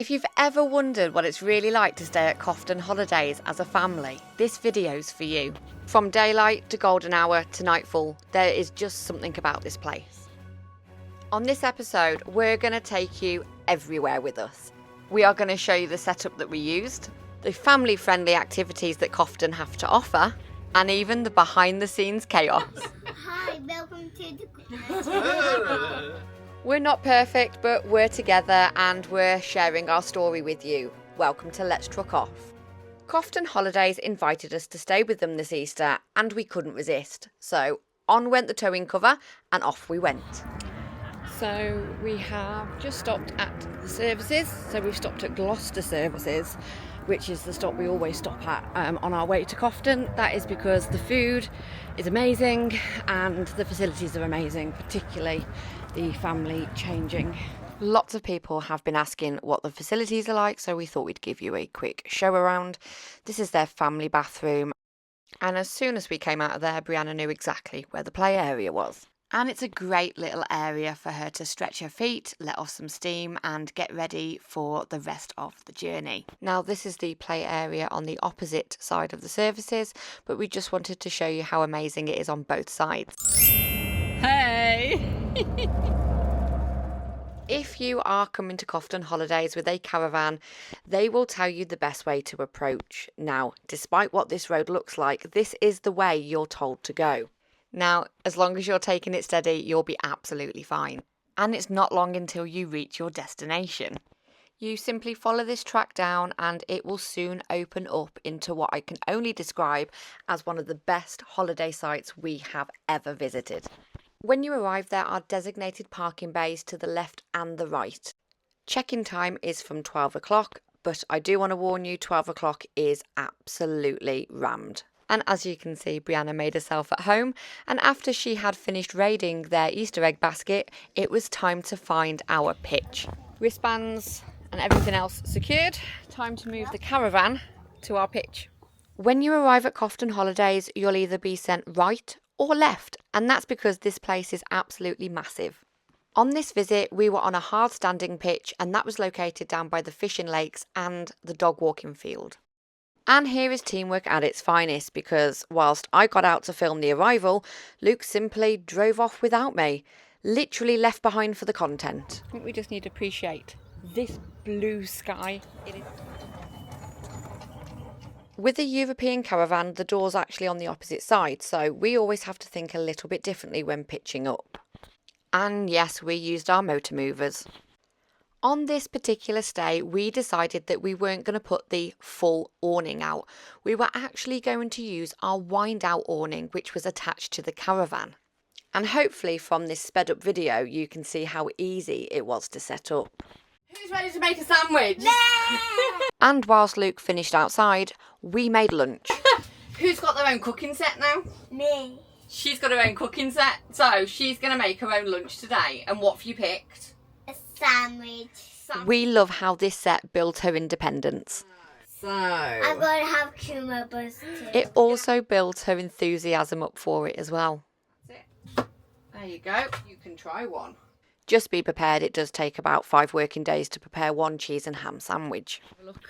If you've ever wondered what it's really like to stay at Cofton Holidays as a family, this video's for you. From daylight to golden hour to nightfall, there is just something about this place. On this episode, we're going to take you everywhere with us. We are going to show you the setup that we used, the family-friendly activities that Cofton have to offer, and even the behind-the-scenes chaos. Hi, welcome to the... We're not perfect, but we're together and we're sharing our story with you. Welcome to Let's Truck Off. Cofton Holidays invited us to stay with them this Easter and we couldn't resist. So on went the towing cover and off we went. So we have just stopped at the services. So we've stopped at Gloucester Services, which is the stop we always stop at on our way to Cofton. That is because the food is amazing and the facilities are amazing, particularly the family changing. Lots of people have been asking what the facilities are like, so we thought we'd give you a quick show around. This is their family bathroom, and as soon as we came out of there, Brianna knew exactly where the play area was. And it's a great little area for her to stretch her feet, let off some steam and get ready for the rest of the journey. Now this is the play area on the opposite side of the services, but we just wanted to show you how amazing it is on both sides. Hey! If you are coming to Cofton Holidays with a caravan, they will tell you the best way to approach. Now, despite what this road looks like, this is the way you're told to go. Now, as long as you're taking it steady, you'll be absolutely fine. And it's not long until you reach your destination. You simply follow this track down and it will soon open up into what I can only describe as one of the best holiday sites we have ever visited. When you arrive, there are designated parking bays to the left and the right. Check-in time is from 12 o'clock, but I do want to warn you, 12 o'clock is absolutely rammed. And as you can see, Brianna made herself at home, and after she had finished raiding their Easter egg basket, it was time to find our pitch. Wristbands and everything else secured, time to move the caravan to our pitch. When you arrive at Cofton Holidays, you'll either be sent right or left, and that's because this place is absolutely massive. On this visit, we were on a hard standing pitch, and that was located down by the fishing lakes and the dog walking field. And here is teamwork at its finest, because whilst I got out to film the arrival, Luke simply drove off without me, literally left behind for the content. I think we just need to appreciate this blue sky. With a European caravan, the door's actually on the opposite side, so we always have to think a little bit differently when pitching up. And yes, we used our motor movers. On this particular stay, we decided that we weren't going to put the full awning out. We were actually going to use our wind-out awning, which was attached to the caravan. And hopefully from this sped-up video, you can see how easy it was to set up. Who's ready to make a sandwich? And whilst Luke finished outside, we made lunch. Who's got their own cooking set now? Me. She's got her own cooking set, so she's going to make her own lunch today. And what have you picked? A sandwich. We love how this set built her independence. So I'm going to have cucumber buzz too. it also built her enthusiasm up for it as well. That's it. There you go. You can try one. Just be prepared, it does take about 5 working days to prepare one cheese and ham sandwich. Have a look.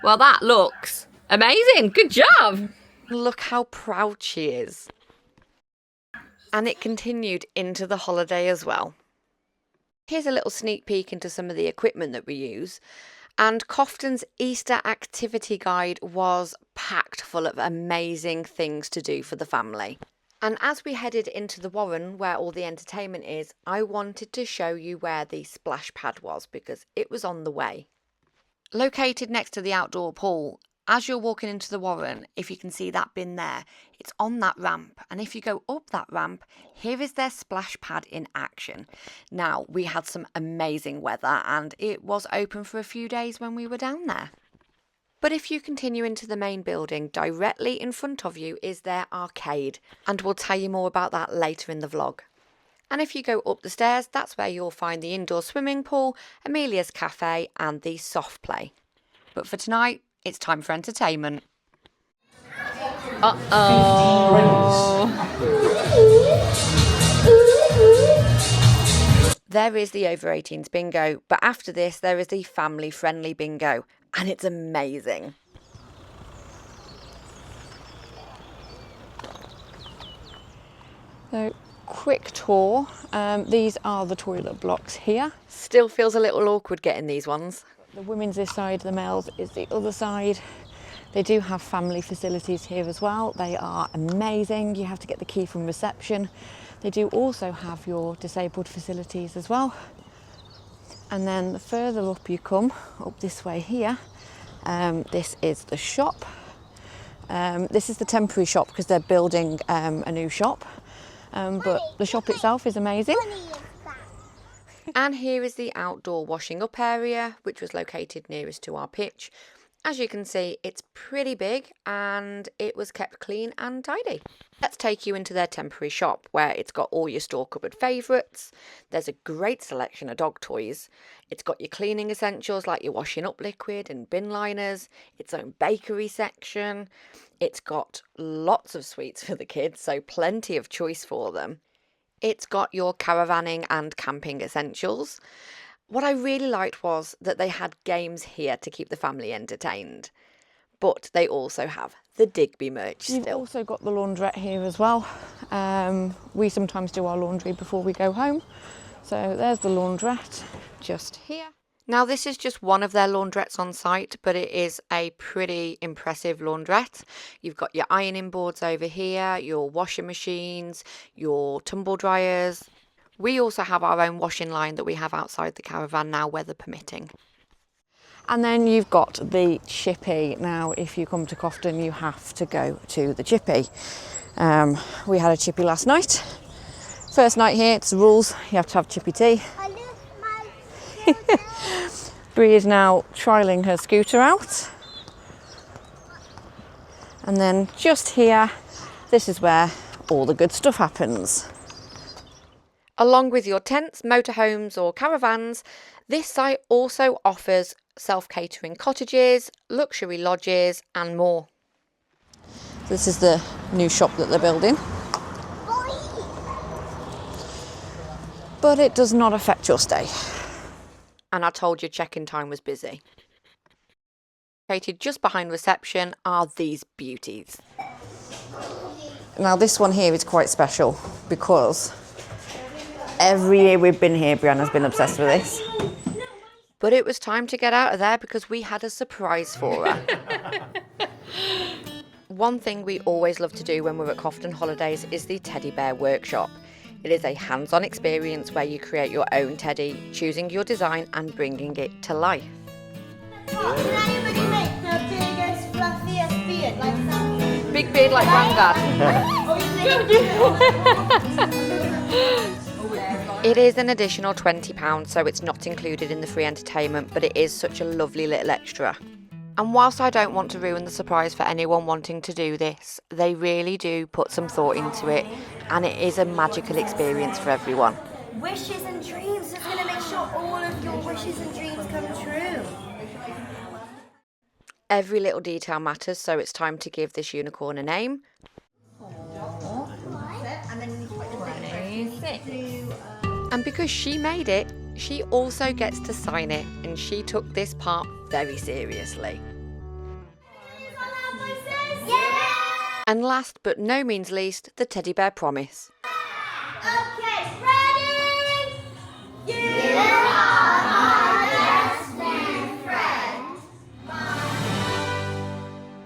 Well, that looks amazing. Good job. Look how proud she is. And it continued into the holiday as well. Here's a little sneak peek into some of the equipment that we use. And Cofton's Easter activity guide was packed full of amazing things to do for the family. And as we headed into the Warren, where all the entertainment is, I wanted to show you where the splash pad was because it was on the way. Located next to the outdoor pool, as you're walking into the Warren, if you can see that bin there, it's on that ramp. And if you go up that ramp, here is their splash pad in action. Now, we had some amazing weather and it was open for a few days when we were down there. But if you continue into the main building, directly in front of you is their arcade, and we'll tell you more about that later in the vlog. And if you go up the stairs, that's where you'll find the indoor swimming pool, Amelia's cafe and the soft play. But for tonight, it's time for entertainment. there is the over 18s bingo, but after this there is the family friendly bingo, and it's amazing. So, quick tour. These are the toilet blocks here. Still feels a little awkward getting these ones. The women's this side, the males is the other side. They do have family facilities here as well. They are amazing. You have to get the key from reception. They do also have your disabled facilities as well. And then the further up you come, up this way here, this is the shop. This is the temporary shop because they're building a new shop. But the shop itself is amazing. And here is the outdoor washing up area, which was located nearest to our pitch. As you can see, it's pretty big and it was kept clean and tidy. Let's take you into their temporary shop where it's got all your store cupboard favourites. There's a great selection of dog toys. It's got your cleaning essentials like your washing up liquid and bin liners, its own bakery section. It's got lots of sweets for the kids, so plenty of choice for them. It's got your caravanning and camping essentials. What I really liked was that they had games here to keep the family entertained. But they also have the Digby merch still. You've also got the laundrette here as well. We sometimes do our laundry before we go home. So there's the laundrette just here. Now this is just one of their laundrettes on site, but it is a pretty impressive laundrette. You've got your ironing boards over here, your washing machines, your tumble dryers. We also have our own washing line that we have outside the caravan now, weather permitting. And then you've got the chippy. Now, if you come to Cofton, you have to go to the chippy. We had a chippy last night. First night here, it's the rules. You have to have chippy tea. Bree is now trialling her scooter out. And then just here, this is where all the good stuff happens. Along with your tents, motorhomes or caravans, this site also offers self-catering cottages, luxury lodges and more. This is the new shop that they're building. But it does not affect your stay. And I told you check-in time was busy. Located just behind reception are these beauties. Now this one here is quite special because every year we've been here, Brianna's been obsessed with this. But it was time to get out of there because we had a surprise for her. One thing we always love to do when we're at Cofton Holidays is the teddy bear workshop. It is a hands-on experience where you create your own teddy, choosing your design and bringing it to life. Can anybody make the biggest, fluffiest beard like that? Big beard like Granddad. It is an additional £20, so it's not included in the free entertainment, but it is such a lovely little extra. And whilst I don't want to ruin the surprise for anyone wanting to do this, they really do put some thought into it, and it is a magical experience for everyone. Wishes and dreams. It's going to make sure all of your wishes and dreams come true. Every little detail matters, so it's time to give this unicorn a name. And because she made it, she also gets to sign it, and she took this part very seriously. Yeah! And last but no means least, the teddy bear promise. Okay, ready? You are my best friend.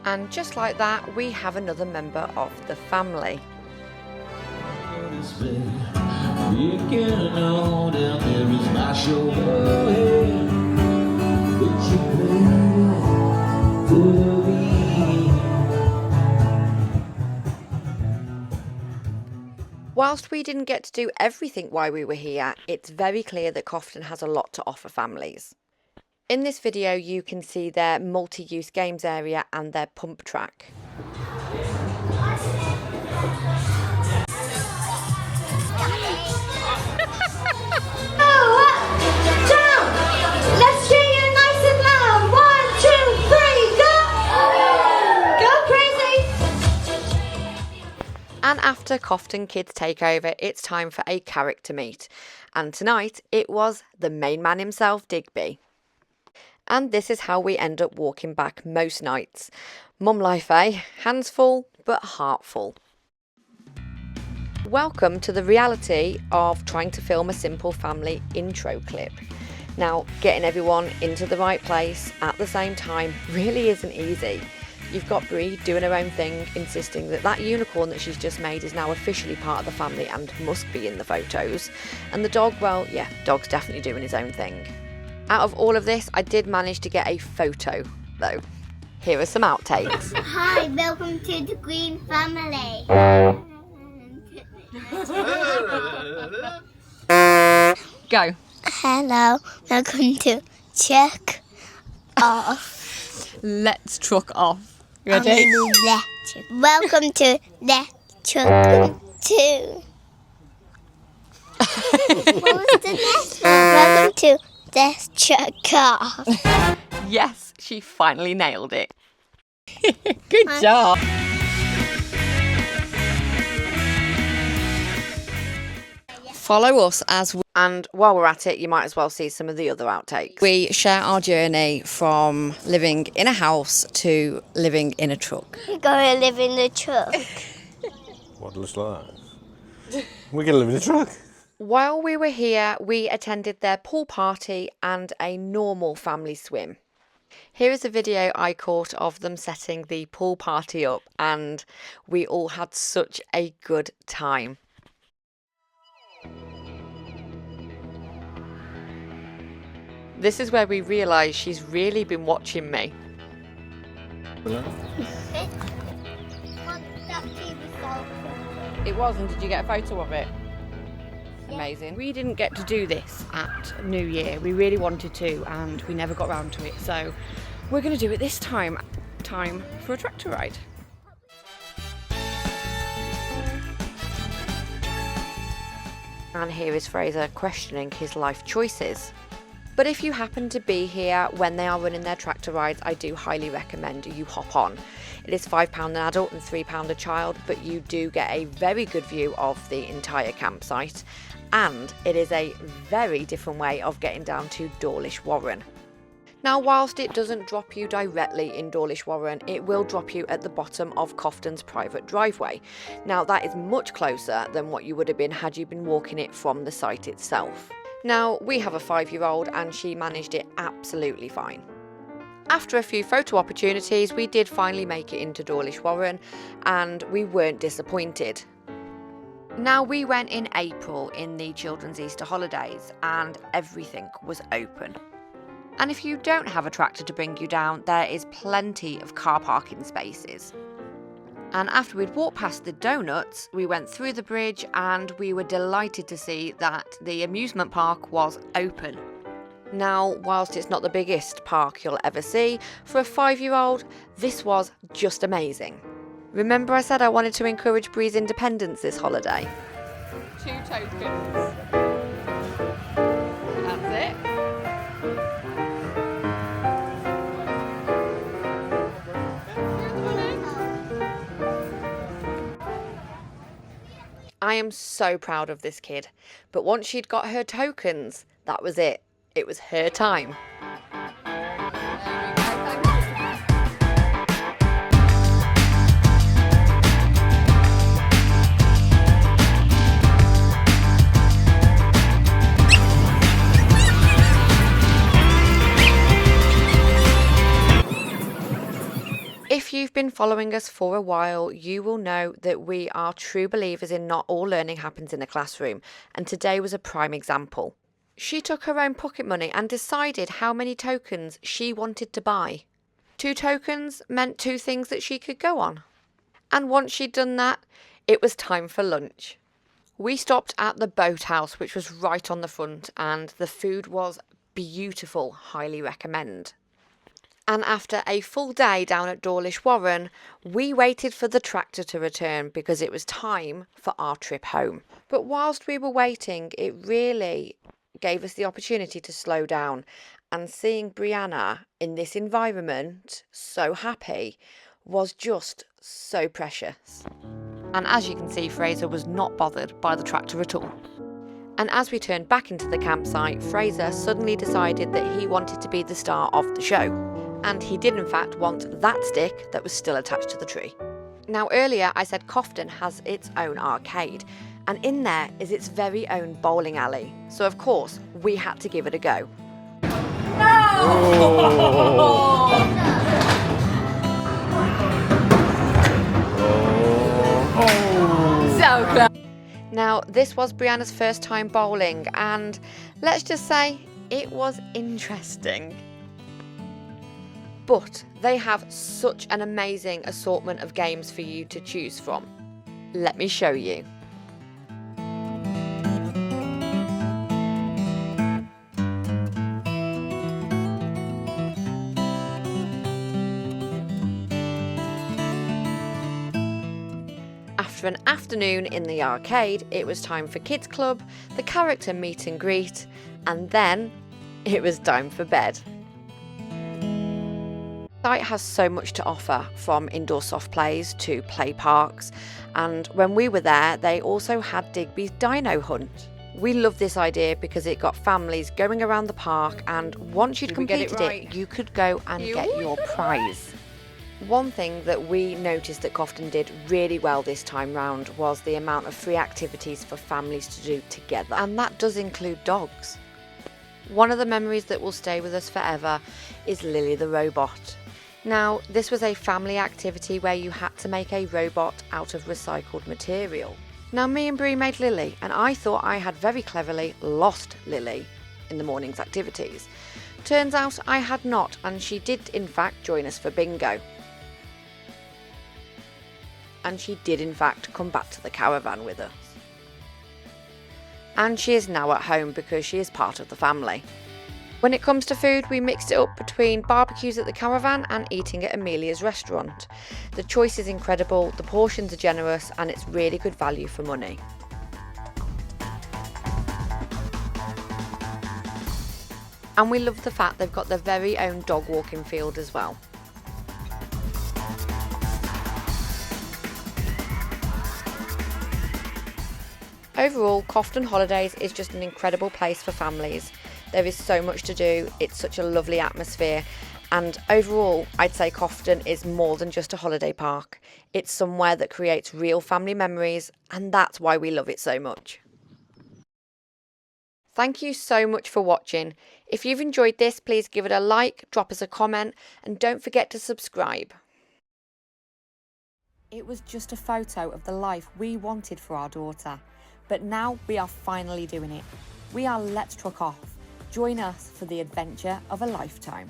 And just like that, we have another member of the family. Whilst we didn't get to do everything while we were here, it's very clear that Cofton has a lot to offer families. In this video you can see their multi-use games area and their pump track. Let's hear you nice and loud. 1, 2, 3, go! Go crazy! And after After Cofton Kids Takeover, it's time for a character meet. And tonight, it was the main man himself, Digby. And this is how we end up walking back most nights. Mum life, eh? Hands full, but heart full. Welcome to the reality of trying to film a simple family intro clip. Now, getting everyone into the right place at the same time really isn't easy. You've got Brie doing her own thing, insisting that that unicorn that she's just made is now officially part of the family and must be in the photos. And the dog, well, yeah, dog's definitely doing his own thing. Out of all of this, I did manage to get a photo, though. Here are some outtakes. Hi, welcome to the Green family. Go. Hello, welcome to Check Off. Let's truck off. Ready? Welcome to the Check 2. What was the next one? Welcome to the Check Off. Yes, she finally nailed it. Good job. Follow us and while we're at it, you might as well see some of the other outtakes. We share our journey from living in a house to living in a truck. We're going to live in the truck. What looks like that? We're going to live in a truck. While we were here, we attended their pool party and a normal family swim. Here is a video I caught of them setting the pool party up, and we all had such a good time. This is where we realise she's really been watching me. It was, and did you get a photo of it? Amazing. We didn't get to do this at New Year. We really wanted to, and we never got round to it. So we're going to do it this time. Time for a tractor ride. And here is Fraser questioning his life choices. But if you happen to be here when they are running their tractor rides, I do highly recommend you hop on. It is £5 an adult and £3 a child, but you do get a very good view of the entire campsite. And it is a very different way of getting down to Dawlish Warren. Now, whilst it doesn't drop you directly in Dawlish Warren, it will drop you at the bottom of Cofton's private driveway. Now, that is much closer than what you would have been had you been walking it from the site itself. Now, we have a 5-year-old and she managed it absolutely fine. After a few photo opportunities, we did finally make it into Dawlish Warren and we weren't disappointed. Now, we went in April in the children's Easter holidays and everything was open. And if you don't have a tractor to bring you down, there is plenty of car parking spaces. And after we'd walked past the donuts, we went through the bridge and we were delighted to see that the amusement park was open. Now, whilst it's not the biggest park you'll ever see, for a 5-year-old, this was just amazing. Remember I said I wanted to encourage Brie's independence this holiday? 2 tokens. That's it. I am so proud of this kid, but once she'd got her tokens, that was it. It was her time. If you've been following us for a while, you will know that we are true believers in not all learning happens in a classroom, and today was a prime example. She took her own pocket money and decided how many tokens she wanted to buy. 2 tokens meant 2 things that she could go on. And once she'd done that, it was time for lunch. We stopped at the boathouse, which was right on the front, and the food was beautiful, highly recommend. And after a full day down at Dawlish Warren, we waited for the tractor to return because it was time for our trip home. But whilst we were waiting, it really gave us the opportunity to slow down, and seeing Brianna in this environment, so happy, was just so precious. And as you can see, Fraser was not bothered by the tractor at all. And as we turned back into the campsite, Fraser suddenly decided that he wanted to be the star of the show. And he did in fact want that stick that was still attached to the tree. Now earlier I said Cofton has its own arcade, and in there is its very own bowling alley. So of course, we had to give it a go. So close. Now, this was Brianna's first time bowling, and let's just say it was interesting. But they have such an amazing assortment of games for you to choose from. Let me show you. After an afternoon in the arcade, it was time for Kids Club, the character meet and greet, and then it was time for bed. The site has so much to offer, from indoor soft plays to play parks, and when we were there they also had Digby's dino hunt. We loved this idea because it got families going around the park, and once you'd completed it, you could go and get your prize. One thing that we noticed that Cofton did really well this time round was the amount of free activities for families to do together, and that does include dogs. One of the memories that will stay with us forever is Lily the robot. Now, this was a family activity where you had to make a robot out of recycled material. Now, me and Brie made Lily, and I thought I had very cleverly lost Lily in the morning's activities. Turns out I had not, and she did in fact join us for bingo. And she did in fact come back to the caravan with us. And she is now at home because she is part of the family. When it comes to food, we mixed it up between barbecues at the caravan and eating at Amelia's restaurant. The choice is incredible, the portions are generous, and it's really good value for money. And we love the fact they've got their very own dog walking field as well. Overall, Cofton Holidays is just an incredible place for families. There is so much to do, it's such a lovely atmosphere, and overall I'd say Cofton is more than just a holiday park. It's somewhere that creates real family memories, and that's why we love it so much. Thank you so much for watching. If you've enjoyed this, please give it a like, drop us a comment, and don't forget to subscribe. It was just a photo of the life we wanted for our daughter. But now we are finally doing it. We are Let's Truck Off. Join us for the adventure of a lifetime.